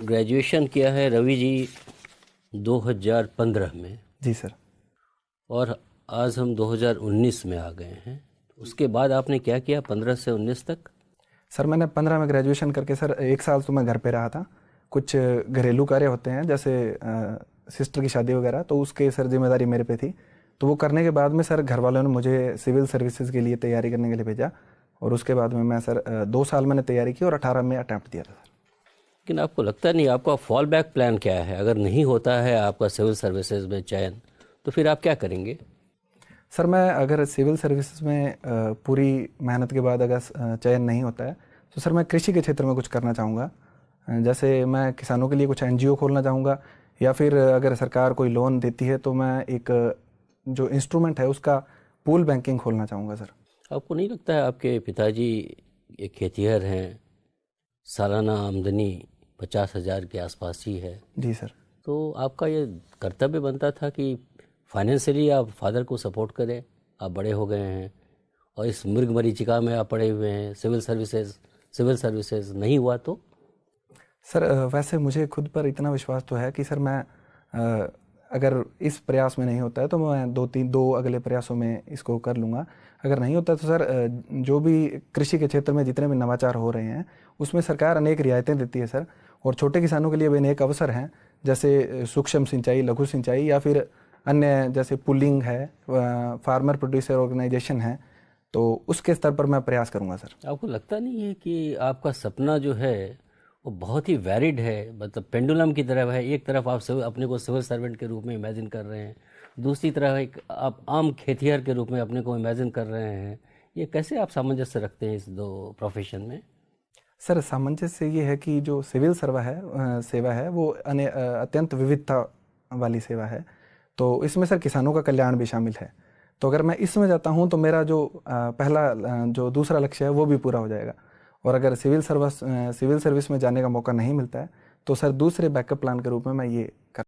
Graduation किया है रवि जी 2015 में। जी सर। और आज हम 2019 में आ गए हैं। उसके बाद आपने क्या किया 15 से 19 तक? सर मैंने 15 में ग्रेजुएशन करके सर 1 साल तो मैं घर पे रहा था। कुछ घरेलू कार्य होते हैं जैसे सिस्टर की शादी वगैरह, तो उसके सर जिम्मेदारी मेरे पे थी। तो वो करने के बाद में सर घर वालों ने मुझे सिविल सर्विसेज के लिए तैयारी करने के लिए भेजा। और उसके बाद में मैं सर 2 साल मैंने तैयारी की और 18 में अटैम्प्ट दिया था सर। लेकिन आपको लगता नहीं आपका फॉल बैक प्लान क्या है? अगर नहीं होता है आपका सिविल सर्विसेज में चयन, तो फिर आप क्या करेंगे? सर मैं अगर सिविल सर्विसेज में पूरी मेहनत के बाद अगर चयन नहीं होता है तो सर मैं कृषि के क्षेत्र में कुछ करना चाहूँगा। जैसे मैं किसानों के लिए कुछ एनजीओ खोलना चाहूँगा, या फिर अगर सरकार कोई लोन देती है तो मैं एक जो इंस्ट्रूमेंट है उसका पूल बैंकिंग खोलना चाहूँगा सर। आपको नहीं लगता है आपके पिताजी एक खेतिहर हैं, सालाना आमदनी 50,000 के आसपास ही है, जी सर। तो आपका ये कर्तव्य बनता था कि फाइनेंशियली आप फादर को सपोर्ट करें। आप बड़े हो गए हैं और इस मृग मरीचिका में आप पड़े हुए हैं। सिविल सर्विसेज नहीं हुआ तो? सर वैसे मुझे खुद पर इतना विश्वास तो है कि सर मैं अगर इस प्रयास में नहीं होता है तो मैं दो अगले प्रयासों में इसको कर लूँगा। अगर नहीं होता तो सर जो भी कृषि के क्षेत्र में जितने भी नवाचार हो रहे हैं उसमें सरकार अनेक रियायतें देती है सर। और छोटे किसानों के लिए भी अनेक अवसर हैं, जैसे सूक्ष्म सिंचाई, लघु सिंचाई, या फिर अन्य जैसे पुलिंग है, फार्मर प्रोड्यूसर ऑर्गेनाइजेशन है। तो उसके स्तर पर मैं प्रयास करूँगा सर। आपको लगता नहीं है कि आपका सपना जो है वो बहुत ही वैरिड है? मतलब पेंडुलम की तरह है। एक तरफ आप अपने को सिविल सर्वेंट के रूप में इमेजिन कर रहे हैं, दूसरी तरफ एक आप आम खेतिहर के रूप में अपने को इमेजिन कर रहे हैं। ये कैसे आप सामंजस्य रखते हैं इस दो प्रोफेशन में? सर सामंजस्य ये है कि जो सिविल सेवा है वो अत्यंत विविधता वाली सेवा है। तो इसमें सर किसानों का कल्याण भी शामिल है। तो अगर मैं इसमें जाता हूँ तो मेरा जो जो दूसरा लक्ष्य है वो भी पूरा हो जाएगा। और अगर सिविल सर्विस में जाने का मौका नहीं मिलता है तो सर दूसरे बैकअप प्लान के रूप में मैं ये कर